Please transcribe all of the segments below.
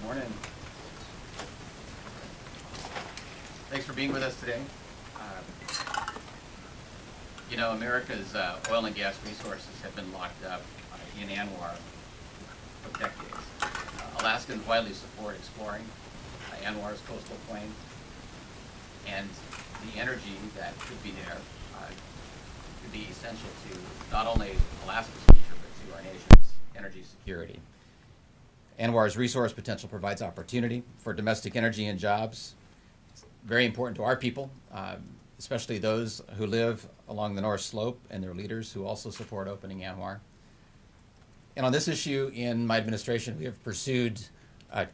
Good morning. Thanks for being with us today. America's oil and gas resources have been locked up in ANWR for decades. Alaskans widely support exploring ANWR's coastal plain, and the energy that could be there could be essential to not only Alaska's future, but to our nation's energy security. ANWR's resource potential provides opportunity for domestic energy and jobs. It's very important to our people, especially those who live along the North Slope and their leaders who also support opening ANWR. And on this issue, in my administration, we have pursued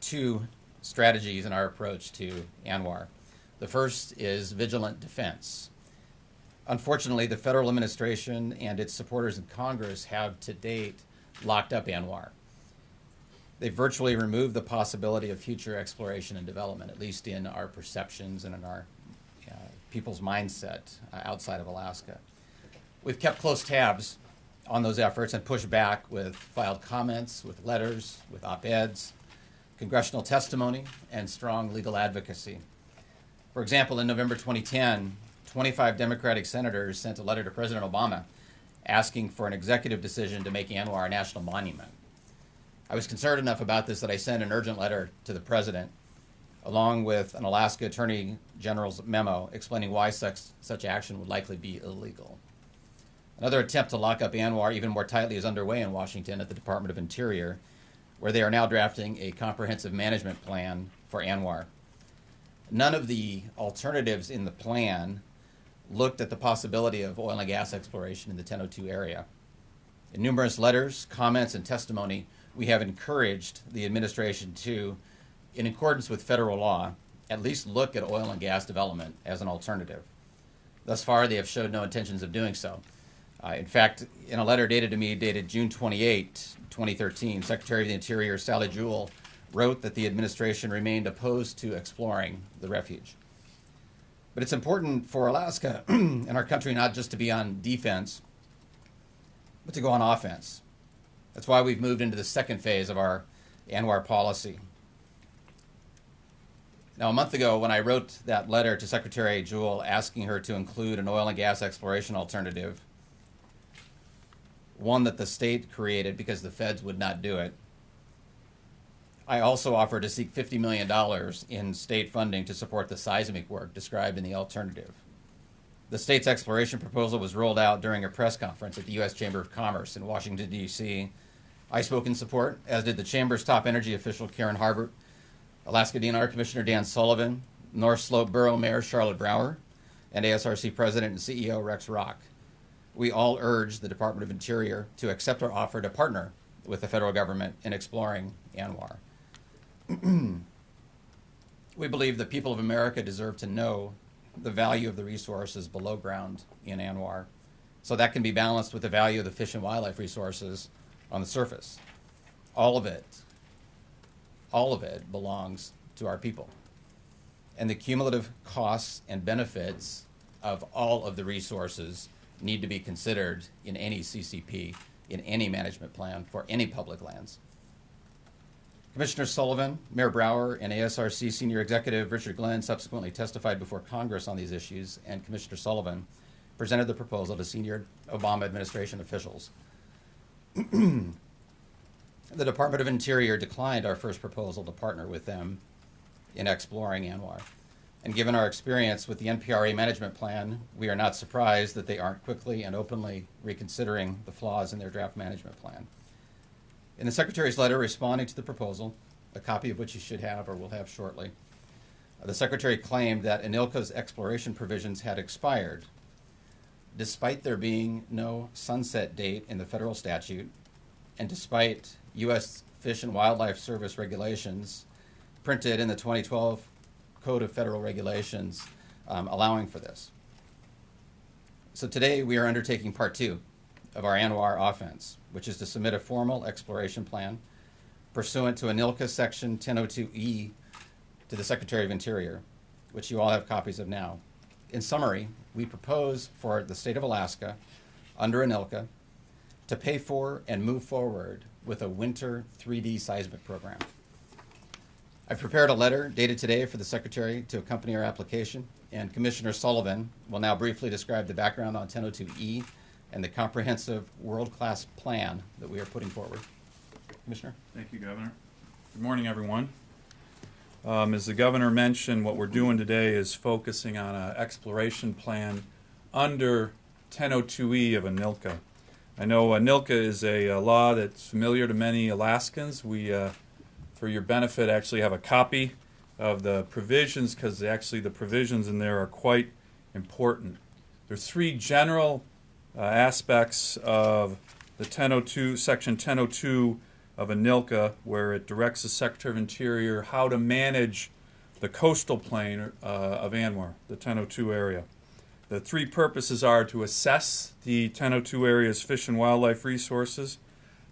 two strategies in our approach to ANWR. The first is vigilant defense. Unfortunately, the federal administration and its supporters in Congress have to date locked up ANWR. They virtually removed the possibility of future exploration and development, at least in our perceptions and in our people's mindset outside of Alaska. We've kept close tabs on those efforts and pushed back with filed comments, with letters, with op-eds, congressional testimony, and strong legal advocacy. For example, in November 2010, 25 Democratic senators sent a letter to President Obama asking for an executive decision to make ANWR a national monument. I was concerned enough about this that I sent an urgent letter to the president, along with an Alaska Attorney General's memo explaining why such action would likely be illegal. Another attempt to lock up ANWR even more tightly is underway in Washington at the Department of Interior, where they are now drafting a comprehensive management plan for ANWR. None of the alternatives in the plan looked at the possibility of oil and gas exploration in the 1002 area. In numerous letters, comments, and testimony, we have encouraged the administration to, in accordance with federal law, at least look at oil and gas development as an alternative. Thus far, they have showed no intentions of doing so. In fact, in a letter dated to me, dated June 28, 2013, Secretary of the Interior Sally Jewell wrote that the administration remained opposed to exploring the refuge. But it's important for Alaska and our country not just to be on defense, but to go on offense. That's why we've moved into the second phase of our ANWR policy. Now, a month ago, when I wrote that letter to Secretary Jewell asking her to include an oil and gas exploration alternative, one that the state created because the feds would not do it, I also offered to seek $50 million in state funding to support the seismic work described in the alternative. The state's exploration proposal was rolled out during a press conference at the U.S. Chamber of Commerce in Washington, D.C. I spoke in support, as did the Chamber's top energy official, Karen Harbert, Alaska DNR Commissioner Dan Sullivan, North Slope Borough Mayor Charlotte Brower, and ASRC President and CEO Rex Rock. We all urged the Department of Interior to accept our offer to partner with the federal government in exploring ANWR. We believe the people of America deserve to know the value of the resources below ground in ANWR, so that can be balanced with the value of the fish and wildlife resources on the surface. All of it belongs to our people. And the cumulative costs and benefits of all of the resources need to be considered in any CCP, in any management plan for any public lands. Commissioner Sullivan, Mayor Brower, and ASRC Senior Executive Richard Glenn subsequently testified before Congress on these issues, and Commissioner Sullivan presented the proposal to senior Obama administration officials. The Department of Interior declined our first proposal to partner with them in exploring ANWR. And given our experience with the NPRA management plan, we are not surprised that they aren't quickly and openly reconsidering the flaws in their draft management plan. In the Secretary's letter responding to the proposal, a copy of which you should have or will have shortly, the Secretary claimed that ANILCA's exploration provisions had expired, despite there being no sunset date in the federal statute, and despite U.S. Fish and Wildlife Service regulations printed in the 2012 Code of Federal Regulations allowing for this. So today we are undertaking part two of our ANWR offense, which is to submit a formal exploration plan pursuant to ANILCA Section 1002E to the Secretary of Interior, which you all have copies of now. In summary, we propose for the state of Alaska, under ANILCA, to pay for and move forward with a winter 3D seismic program. I've prepared a letter dated today for the Secretary to accompany our application, and Commissioner Sullivan will now briefly describe the background on 1002E and the comprehensive world-class plan that we are putting forward. Commissioner? Thank you, Governor. Good morning, everyone. As the Governor mentioned, what we're doing today is focusing on an exploration plan under 1002E of ANILCA. I know ANILCA is a law that's familiar to many Alaskans. We, for your benefit, actually have a copy of the provisions because actually the provisions in there are quite important. There are three general aspects of the 1002, Section 1002 of ANILCA, where it directs the Secretary of Interior how to manage the coastal plain of ANWR, the 1002 area. The three purposes are to assess the 1002 area's fish and wildlife resources,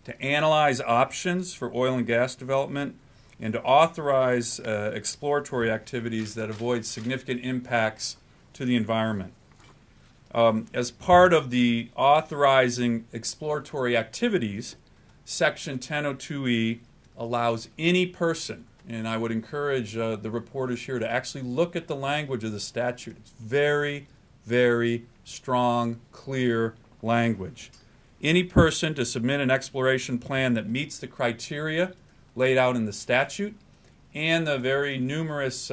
to analyze options for oil and gas development, and to authorize exploratory activities that avoid significant impacts to the environment. As part of the authorizing exploratory activities, Section 1002E allows any person, and I would encourage the reporters here to actually look at the language of the statute. It's very, very strong, clear language. Any person to submit an exploration plan that meets the criteria laid out in the statute and the very numerous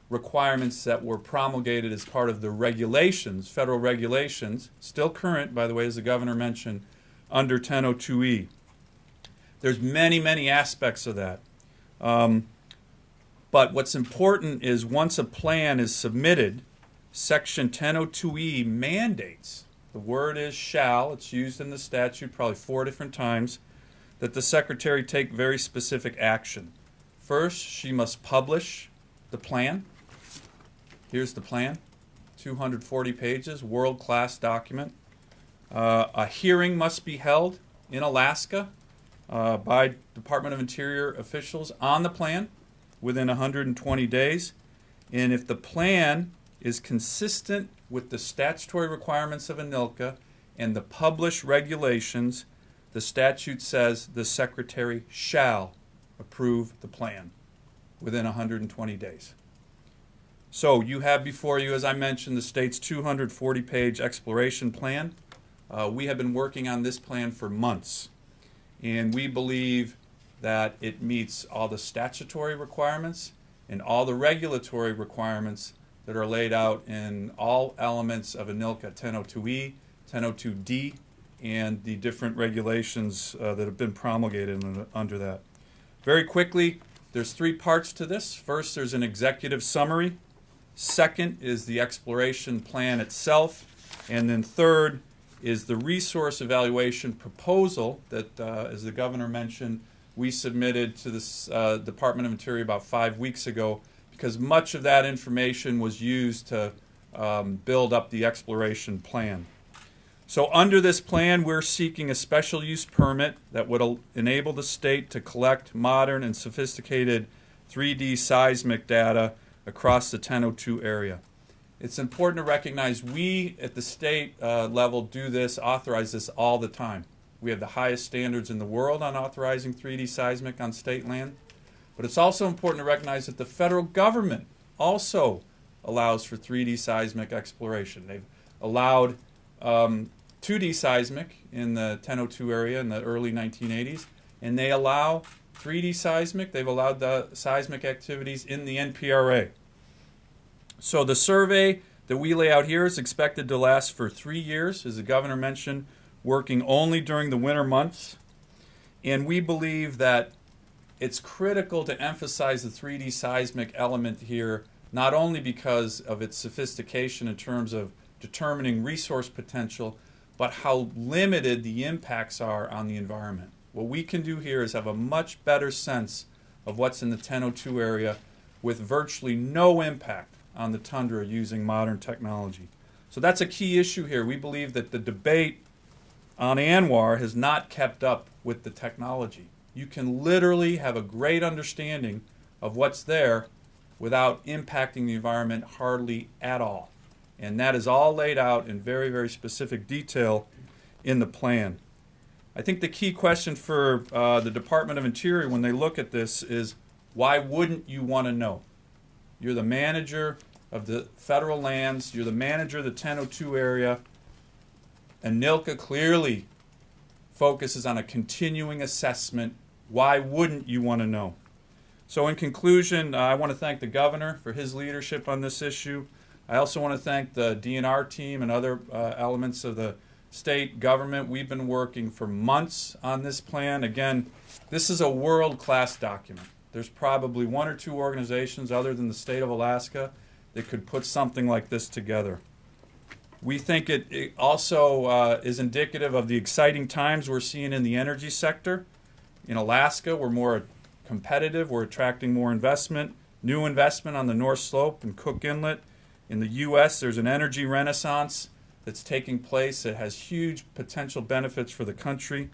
requirements that were promulgated as part of the regulations, federal regulations, still current, by the way, as the Governor mentioned, under 1002E. There's many, many aspects of that. But what's important is once a plan is submitted, Section 1002E mandates, the word is shall, it's used in the statute probably 4 different times, that the Secretary take very specific action. First, she must publish the plan. Here's the plan, 240 pages, world-class document. A hearing must be held in Alaska by Department of Interior officials on the plan within 120 days. And if the plan is consistent with the statutory requirements of ANILCA and the published regulations, the statute says the Secretary shall approve the plan within 120 days. So you have before you, as I mentioned, the state's 240-page exploration plan. We have been working on this plan for months, and we believe that it meets all the statutory requirements and all the regulatory requirements that are laid out in all elements of ANILCA, 1002E, 1002D, and the different regulations that have been promulgated under that. Very quickly, there's 3 parts to this. First, there's an executive summary. Second is the exploration plan itself. And then third is the resource evaluation proposal that, as the Governor mentioned, we submitted to the Department of Interior about 5 weeks ago, because much of that information was used to build up the exploration plan. So under this plan, we're seeking a special use permit that would enable the state to collect modern and sophisticated 3D seismic data across the 1002 area. It's important to recognize we at the state level do this, authorize this all the time. We have the highest standards in the world on authorizing 3D seismic on state land. But it's also important to recognize that the federal government also allows for 3D seismic exploration. They've allowed 2D seismic in the 1002 area in the early 1980s, and they allow 3D seismic. They've allowed the seismic activities in the NPRA. So the survey that we lay out here is expected to last for 3 years, as the Governor mentioned, working only during the winter months. And we believe that it's critical to emphasize the 3D seismic element here, not only because of its sophistication in terms of determining resource potential, but how limited the impacts are on the environment. What we can do here is have a much better sense of what's in the 1002 area with virtually no impact on the tundra using modern technology. So that's a key issue here. We believe that the debate on ANWR has not kept up with the technology. You can literally have a great understanding of what's there without impacting the environment hardly at all. And that is all laid out in very, very specific detail in the plan. I think the key question for the Department of Interior when they look at this is, Why wouldn't you want to know? You're the manager of the federal lands. You're the manager of the 1002 area. ANILCA clearly focuses on a continuing assessment. Why wouldn't you want to know? So in conclusion, I want to thank the governor for his leadership on this issue. I also want to thank the DNR team and other elements of the state government. We've been working for months on this plan. Again, this is a world-class document. There's probably one or two organizations other than the state of Alaska that could put something like this together. We think it also is indicative of the exciting times we're seeing in the energy sector. In Alaska, we're more competitive. We're attracting more investment, new investment on the North Slope and Cook Inlet. In the U.S., there's an energy renaissance that's taking place that has huge potential benefits for the country.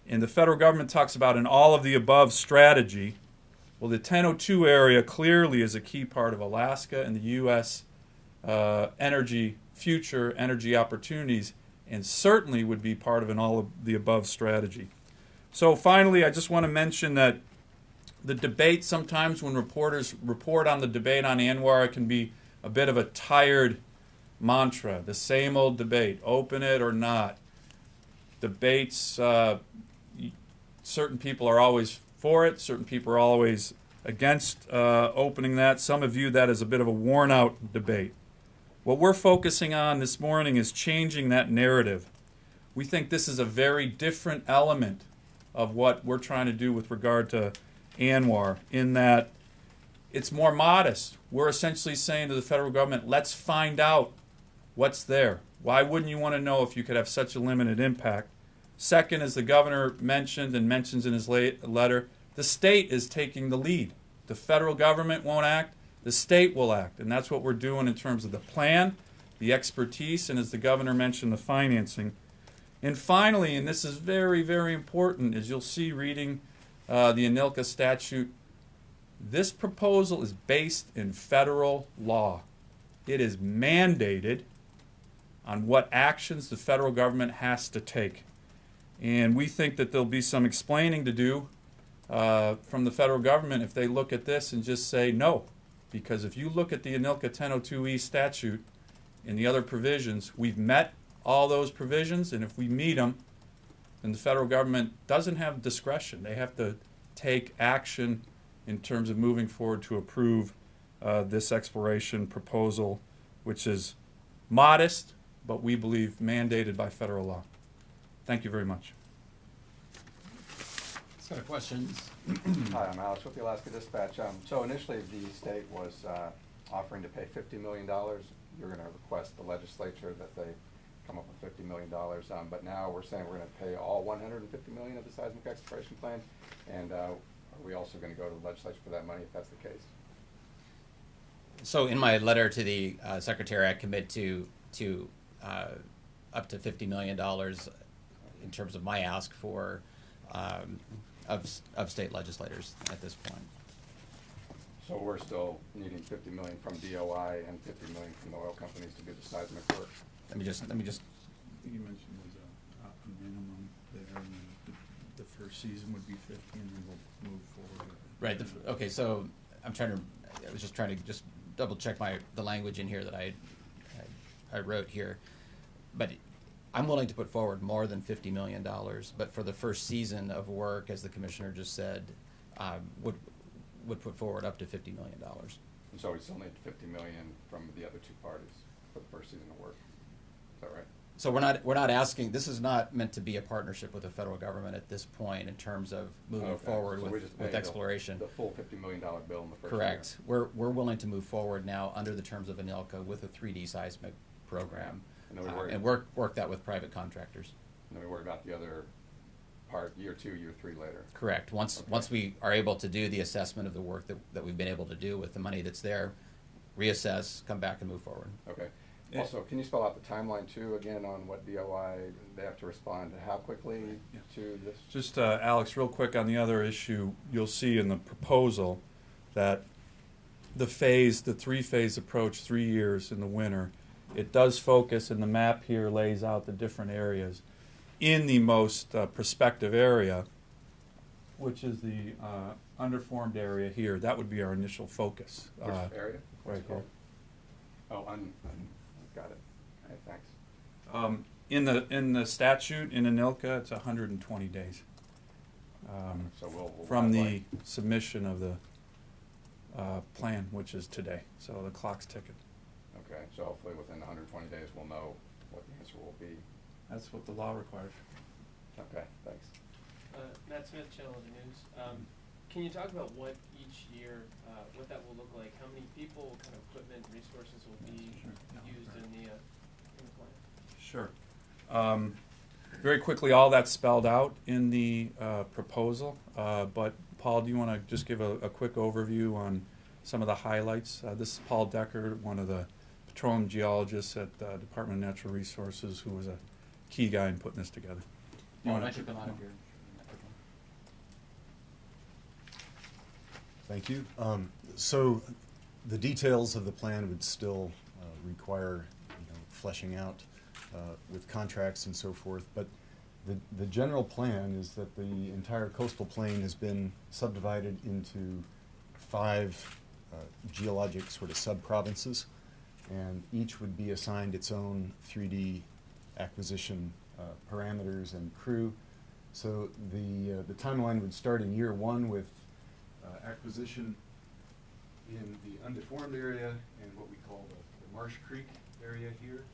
And the federal government talks about an all-of-the-above strategy. Well, the 1002 area clearly is a key part of Alaska and the U.S. Future energy opportunities, and certainly would be part of an all-of-the-above strategy. So finally, I just want to mention that the debate, sometimes when reporters report on the debate on ANWR, it can be a bit of a tired mantra, the same old debate, open it or not. Debates, certain people are always for it, certain people are always against opening that. Some have viewed that as a bit of a worn-out debate. What we're focusing on this morning is changing that narrative. We think this is a very different element of what we're trying to do with regard to ANWR, in that it's more modest. We're essentially saying to the federal government, let's find out what's there. Why wouldn't you want to know if you could have such a limited impact? Second, as the governor mentioned and mentions in his letter, the state is taking the lead. The federal government won't act, the state will act. And that's what we're doing in terms of the plan, the expertise, and as the governor mentioned, the financing. And finally, and this is very, very important, as you'll see reading the ANILCA statute, this proposal is based in federal law. It is mandated on what actions the federal government has to take. And we think that there'll be some explaining to do from the federal government if they look at this and just say no. Because if you look at the ANILCA 1002E statute and the other provisions, we've met all those provisions, and if we meet them, then the federal government doesn't have discretion. They have to take action in terms of moving forward to approve this exploration proposal, which is modest, but we believe mandated by federal law. Thank you very much. Set of questions. Hi, I'm Alex with the Alaska Dispatch. So initially the state was offering to pay $50 million. You're going to request the legislature that they come up with $50 million. But now we're saying we're going to pay all $150 million of the seismic exploration plan. And are we also going to go to the legislature for that money if that's the case? So in my letter to the secretary, I commit to up to $50 million in terms of my ask for of state legislators at this point. So we're still needing $50 million from DOI and $50 million from the oil companies to do the seismic work. Let me just. You mentioned there's a minimum there, and the first season would be 50, and then we'll move forward. Right. Okay. So I was just trying to just double check the language in here that I wrote here, but I'm willing to put forward more than $50 million. But for the first season of work, as the commissioner just said, would put forward up to $50 million. And so we still need $50 million from the other two parties for the first season of work. Is that right? So we're not asking. This is not meant to be a partnership with the federal government at this point in terms of moving forward so with exploration. The full $50 million bill in the first Correct. year. We're willing to move forward now under the terms of ANILCA with a 3D seismic program, and work that with private contractors. And then we worry about the other part year 2, year 3 later. Correct. Once we are able to do the assessment of the work that we've been able to do with the money that's there, reassess, come back, and move forward. Okay. Also, can you spell out the timeline too again on what DOI they have to respond to? How quickly to this? Just Alex, real quick on the other issue, you'll see in the proposal that the 3-phase approach, 3 years in the winter, it does focus, and the map here lays out the different areas. In the most prospective area, which is the underformed area here, that would be our initial focus. Which area? What's Right it called? Oh, got it. Okay, thanks. In the statute, in ANILCA, it's 120 days. So we'll From have, the like, submission of the plan, which is today. So the clock's ticking. okay, so hopefully within 120 days we'll know what the answer will be. That's what the law requires. Okay, thanks. Matt Smith, Channel of the News. Can you talk about what each year, what that will look like? How many people, what kind of equipment, resources will be used in the plan? Sure. Very quickly, all that's spelled out in the proposal. But Paul, do you want to just give a quick overview on some of the highlights? This is Paul Decker, one of the petroleum geologists at the Department of Natural Resources, who was a key guy in putting this together. Why don't you come out of here? Thank you. So the details of the plan would still require fleshing out with contracts and so forth, but the general plan is that the entire coastal plain has been subdivided into 5 geologic sort of sub-provinces, and each would be assigned its own 3D acquisition parameters and crew. So the timeline would start in year 1 with acquisition in the undeformed area and what we call the Marsh Creek area here.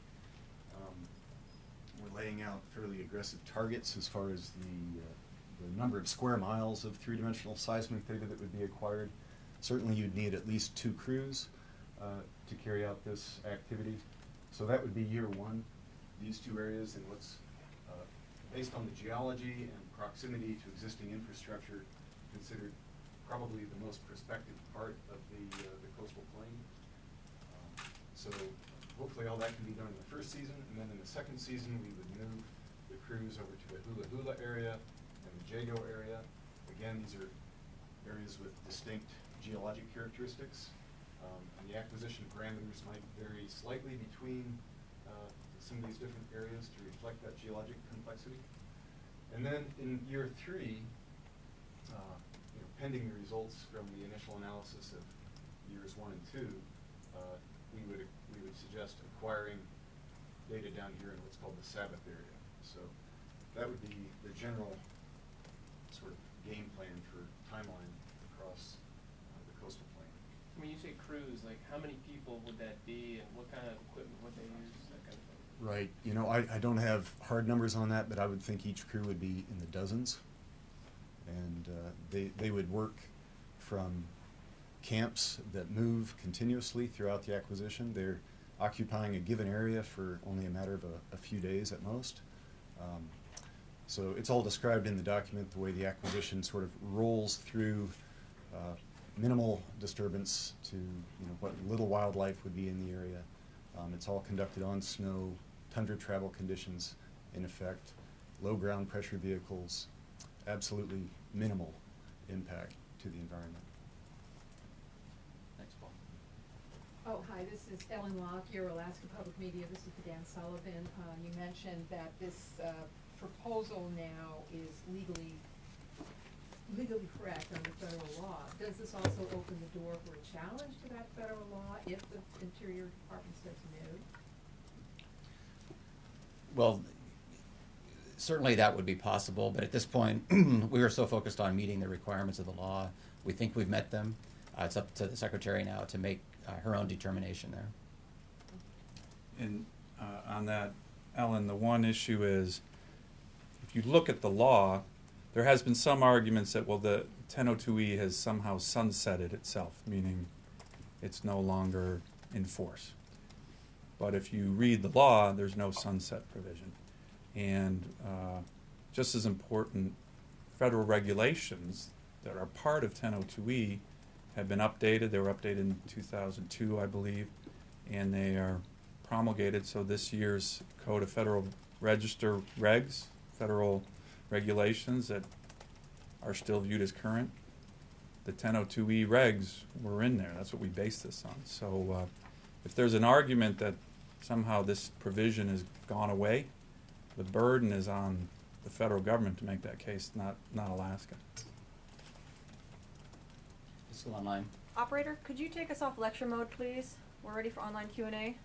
We're laying out fairly aggressive targets as far as the number of square miles of 3-dimensional seismic data that would be acquired. Certainly you'd need at least 2 crews to carry out this activity. So that would be year 1, these 2 areas, and what's based on the geology and proximity to existing infrastructure, considered probably the most prospective part of the coastal plain. So hopefully all that can be done in the first season, and then in the second season we would move the crews over to the Hula Hula area and the Jago area. Again, these are areas with distinct geologic characteristics, and the acquisition parameters might vary slightly between some of these different areas to reflect that geologic complexity. And then in year 3, pending the results from the initial analysis of years 1 and 2, we would suggest acquiring data down here in what's called the Sabbath area. So that would be the general sort of game plan for timeline across the coastal plain. When you say crews, like how many people would that be, and what kind of equipment would they use, that kind of thing? Right. I don't have hard numbers on that, but I would think each crew would be in the dozens. And they would work from camps that move continuously throughout the acquisition. They're occupying a given area for only a matter of a few days at most. So it's all described in the document, the way the acquisition sort of rolls through minimal disturbance to what little wildlife would be in the area. It's all conducted on snow, tundra travel conditions in effect, low ground pressure vehicles, absolutely minimal impact to the environment. Thanks, Paul. Oh, hi, this is Ellen Lockyer, Alaska Public Media. This is Dan Sullivan. You mentioned that this proposal now is legally correct under federal law. Does this also open the door for a challenge to that federal law if the Interior Department says no? Well, certainly that would be possible, but at this point, we are so focused on meeting the requirements of the law. We think we've met them. It's up to the Secretary now to make her own determination there. And on that, Ellen, the one issue is, if you look at the law, there has been some arguments that, well, the 1002E has somehow sunsetted itself, meaning it's no longer in force. But if you read the law, there's no sunset provision. And just as important, federal regulations that are part of 1002E have been updated. They were updated in 2002, I believe, and they are promulgated. So this year's Code of Federal Register regs, federal regulations that are still viewed as current, the 1002E regs were in there. That's what we base this on. So if there's an argument that somehow this provision has gone away, the burden is on the federal government to make that case, not Alaska. Still online. Operator, could you take us off lecture mode, please? We're ready for online Q&A.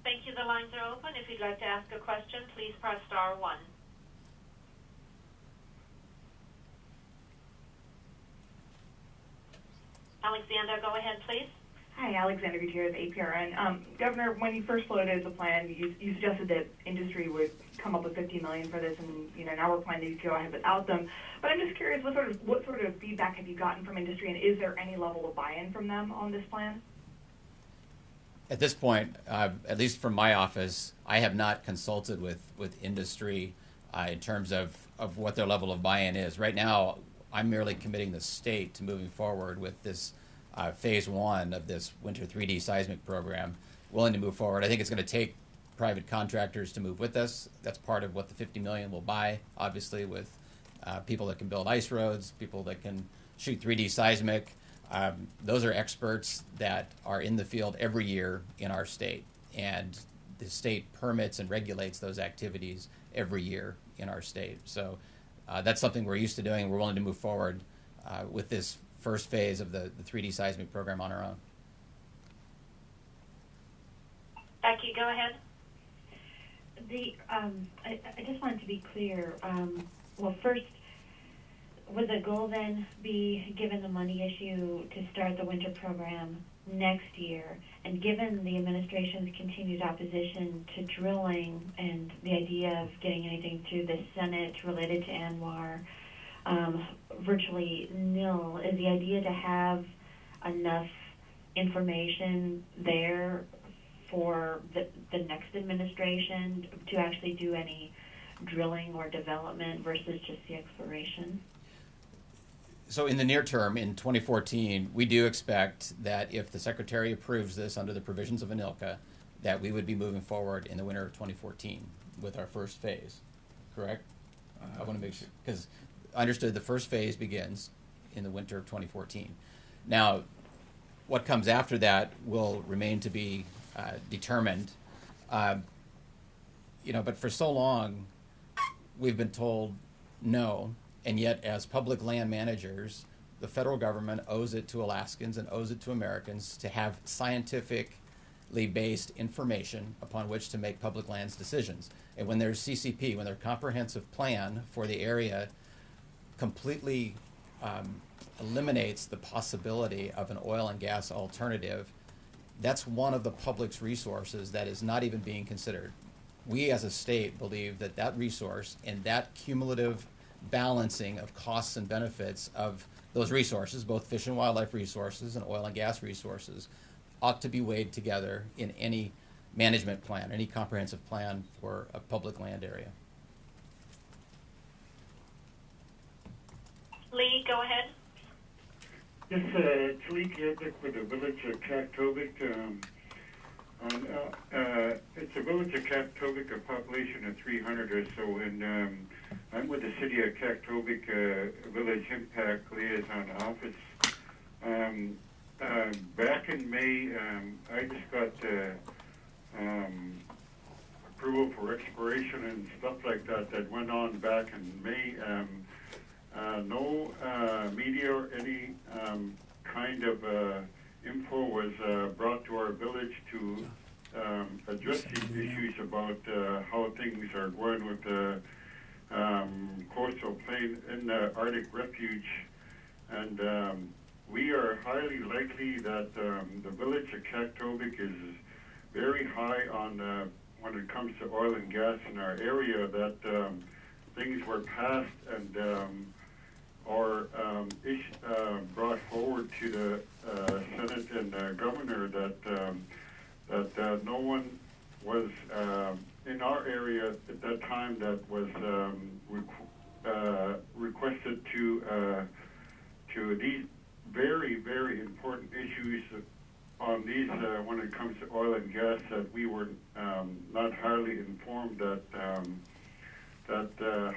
Thank you. The lines are open. If you'd like to ask a question, please press star 1. Alexander, go ahead, please. Hi, Alexander Gutierrez, APRN. Governor, when you first floated the plan, you suggested that industry would come up with $50 million for this, and now we're planning to go ahead without them. But I'm just curious, what sort of feedback have you gotten from industry, and is there any level of buy-in from them on this plan? At this point, at least from my office, I have not consulted with industry in terms of what their level of buy-in is. Right now, I'm merely committing the state to moving forward with this phase 1 of this winter 3D seismic program, willing to move forward. I think it's going to take private contractors to move with us. That's part of what the $50 million will buy, obviously, with people that can build ice roads, people that can shoot 3D seismic. Those are experts that are in the field every year in our state, and the state permits and regulates those activities every year in our state. So that's something we're used to doing. We're willing to move forward with this first phase of the 3D seismic program on our own. Becky, go ahead. I just wanted to be clear. Well, first, would the goal then be, given the money issue, to start the winter program next year? And given the administration's continued opposition to drilling and the idea of getting anything through the Senate related to ANWR virtually nil, is the idea to have enough information there for the next administration to actually do any drilling or development versus just the exploration? So in the near term, in 2014, we do expect that if the Secretary approves this under the provisions of ANILCA, that we would be moving forward in the winter of 2014 with our first phase, correct? I want to make sure, because I understood the first phase begins in the winter of 2014. Now, what comes after that will remain to be determined. But for so long, we've been told no, and yet as public land managers, the federal government owes it to Alaskans and owes it to Americans to have scientifically based information upon which to make public lands decisions. And when there's CCP, when their comprehensive plan for the area completely eliminates the possibility of an oil and gas alternative, that's one of the public's resources that is not even being considered. We as a state believe that that resource and that cumulative balancing of costs and benefits of those resources, both fish and wildlife resources and oil and gas resources, ought to be weighed together in any management plan, any comprehensive plan for a public land area. Lee, go ahead. Yes, it's Lee Gerbic with the village of Kaktovik. It's a village of Kaktovik, a population of 300 or so, and I'm with the city of Kaktovik Village Impact Liaison Office. Back in May, I just got approval for exploration and stuff like that went on back in May. No media or any kind of info was brought to our village to address these issues about how things are going with the coastal plain in the Arctic Refuge. And we are highly likely that the village of Kaktovik is very high on when it comes to oil and gas in our area, that things were passed and or brought forward to the Senate and governor that no one was in our area at that time that was requested to these very, very important issues on these when it comes to oil and gas, that we were not highly informed that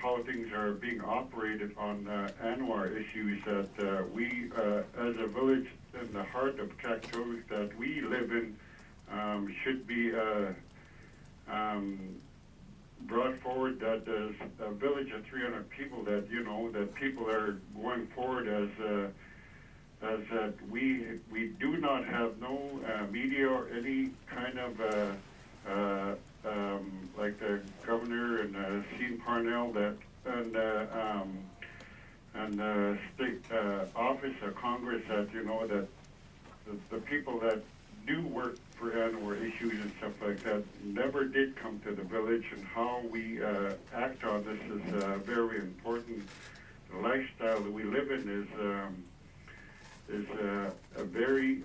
how things are being operated on ANWR issues, that we as a village in the heart of Kaktovik that we live in should be brought forward, that as a village of 300 people, that that people are going forward as is that we do not have no media or any kind of like the governor and Sean Parnell and state office of Congress that that the people that do work for ANWR issues and stuff like that never did come to the village, and how we act on this is very important. The lifestyle that we live in is a very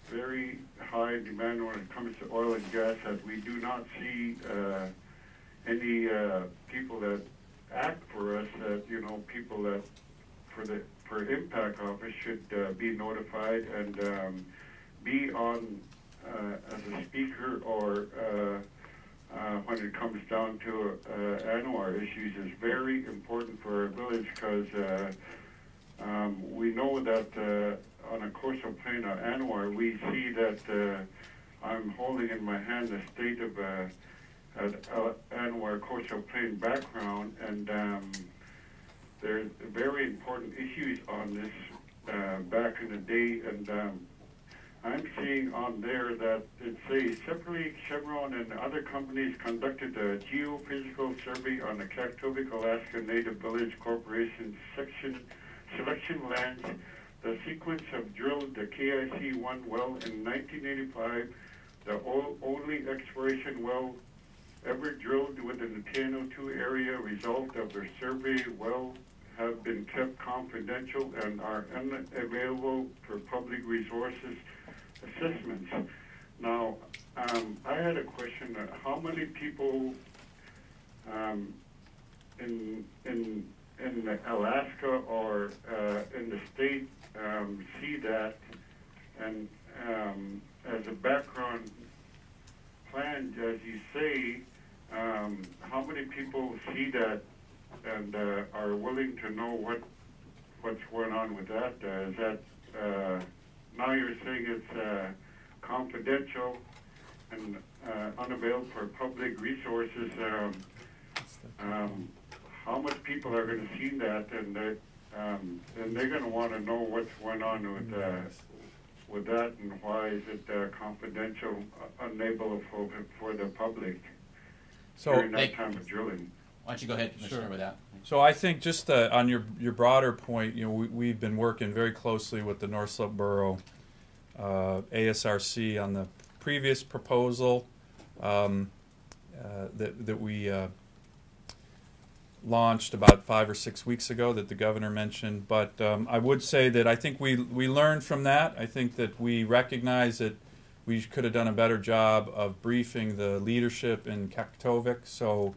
very high demand when it comes to oil and gas, that we do not see any people that act for us, that people that for impact office should be notified and be on as a speaker or when it comes down to ANWR issues is very important for our village, because we know that on a coastal plain of ANWR, we see that I'm holding in my hand the state of ANWR coastal plain background, and there's very important issues on this back in the day, and I'm seeing on there that it says separately Chevron and other companies conducted a geophysical survey on the Kaktovik, Alaska Native Village Corporation selection lands. The sequence have drilled the KIC-1 well in 1985, the only exploration well ever drilled within the 1002 area. Result of their survey well have been kept confidential and are unavailable for public resources assessments. Now, I had a question. How many people in Alaska or in the state see that, and as a background plan, as you say, how many people see that and are willing to know what's going on with that? Is that now you're saying it's confidential and unavailable for public resources? How much people are going to see that, and they're going to want to know what's going on with that, and why is it confidential, unable for the public during that time of drilling? Why don't you go ahead, Commissioner, with that? So I think just on your broader point, we've been working very closely with the North Slope Borough ASRC on the previous proposal that we launched about 5 or 6 weeks ago that the governor mentioned. But I would say that I think we learned from that. I think that we recognize that we could have done a better job of briefing the leadership in Kaktovik. So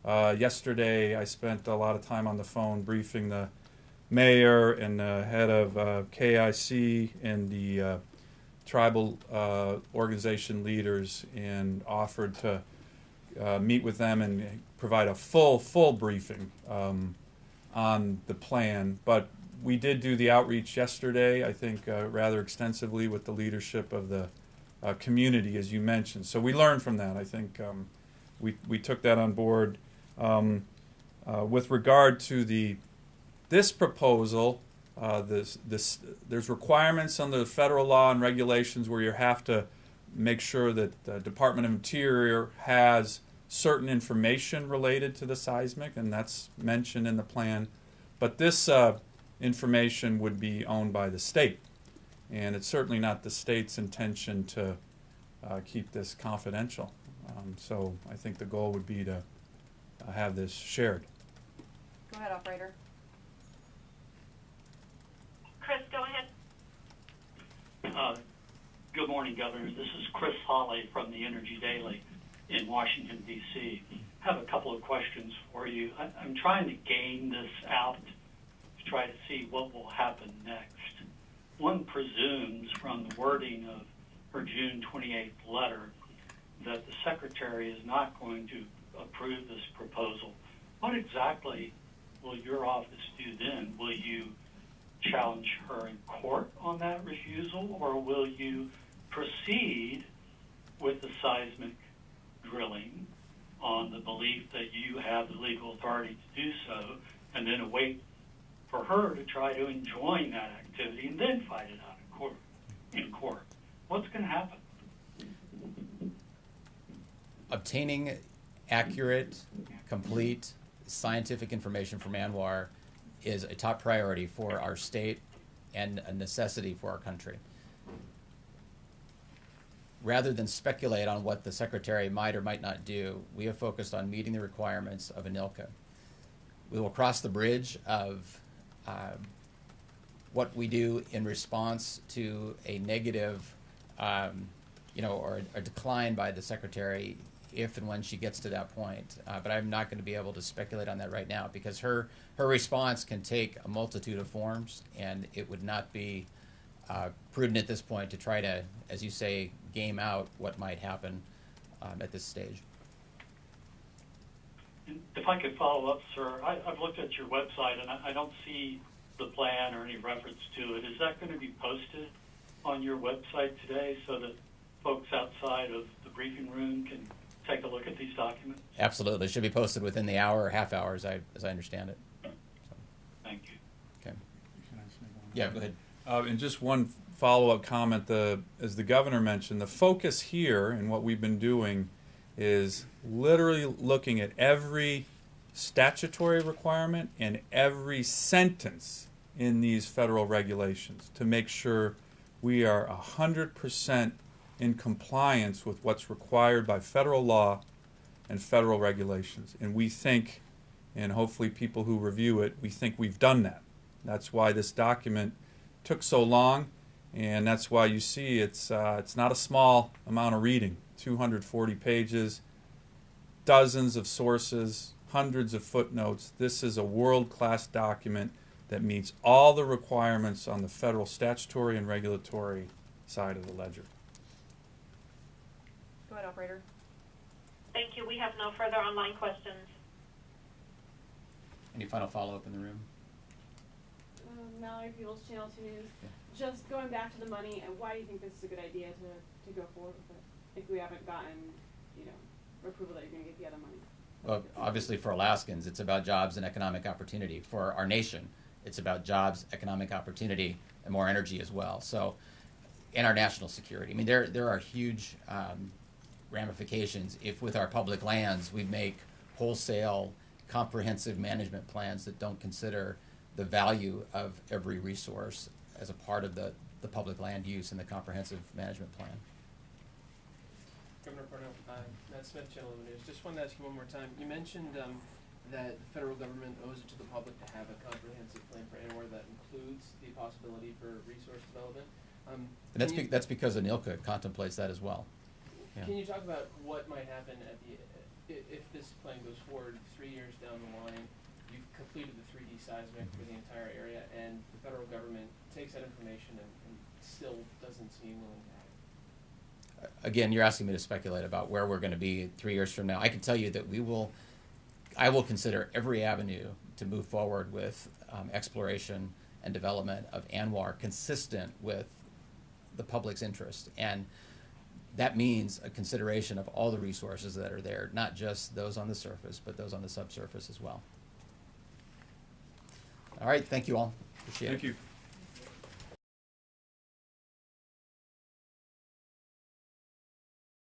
yesterday I spent a lot of time on the phone briefing the mayor and the head of KIC and the tribal organization leaders, and offered to meet with them and provide a full briefing on the plan. But we did do the outreach yesterday, I think rather extensively, with the leadership of the community, as you mentioned. So we learned from that. I think we took that on board. With regard to this proposal, there's requirements under the federal law and regulations where you have to make sure that the Department of Interior has certain information related to the seismic, and that's mentioned in the plan. But this information would be owned by the state, and it's certainly not the state's intention to keep this confidential. So I think the goal would be to have this shared. Go ahead, operator. Chris, go ahead. Good morning, Governor. This is Chris Hawley from the Energy Daily in Washington, D.C. I have a couple of questions for you. I'm trying to game this out to try to see what will happen next. One presumes from the wording of her June 28th letter that the Secretary is not going to approve this proposal. What exactly will your office do then? Will you challenge her in court on that refusal, or will you proceed with the seismic drilling on the belief that you have the legal authority to do so, and then await for her to try to enjoin that activity and then fight it out in court. What's going to happen? Obtaining accurate, complete scientific information from ANWR is a top priority for our state and a necessity for our country. Rather than speculate on what the Secretary might or might not do, we have focused on meeting the requirements of ANILCA. We will cross the bridge of what we do in response to a negative, or a decline by the Secretary if and when she gets to that point. But I'm not going to be able to speculate on that right now because her response can take a multitude of forms, and it would not be prudent at this point to try to, as you say, game out what might happen at this stage. And if I could follow up, sir, I've looked at your website and I don't see the plan or any reference to it. Is that going to be posted on your website today so that folks outside of the briefing room can take a look at these documents? Absolutely. It should be posted within the hour or half hour, as I understand it. So. Thank you. Okay. Yeah, go ahead. And just one follow-up comment. As the governor mentioned, the focus here and what we've been doing is literally looking at every statutory requirement and every sentence in these federal regulations to make sure we are 100% in compliance with what's required by federal law and federal regulations. And we think, and hopefully people who review it, we think we've done that. That's why this document took so long, and that's why you see it's not a small amount of reading. 240 pages, dozens of sources, hundreds of footnotes. This is a world-class document that meets all the requirements on the federal statutory and regulatory side of the ledger. Go ahead, operator. Thank you. We have no further online questions. Any final follow-up in the room? Mallory Peoples, Channel 2 News. Yeah. Just going back to the money, and why do you think this is a good idea to go forward with it if we haven't gotten, approval that you're going to get the other money? Well, obviously for Alaskans, it's about jobs and economic opportunity. For our nation, it's about jobs, economic opportunity, and more energy as well. So, and our national security. I mean, there are huge ramifications if with our public lands we make wholesale, comprehensive management plans that don't consider the value of every resource as a part of the public land use and the comprehensive management plan. Governor Parnell, Matt Smith, Channel News. Just wanted to ask you one more time. You mentioned that the federal government owes it to the public to have a comprehensive plan for ANWR that includes the possibility for resource development. And that's because ANILCA contemplates that as well. Yeah. Can you talk about what might happen if this plan goes forward 3 years down the line? You've completed the 3D seismic for the entire area, and the federal government takes that information and still doesn't seem willing to have it. Again, you're asking me to speculate about where we're going to be 3 years from now. I can tell you that I will consider every avenue to move forward with exploration and development of ANWR consistent with the public's interest. And that means a consideration of all the resources that are there, not just those on the surface, but those on the subsurface as well. All right, thank you all. Appreciate it. Thank you.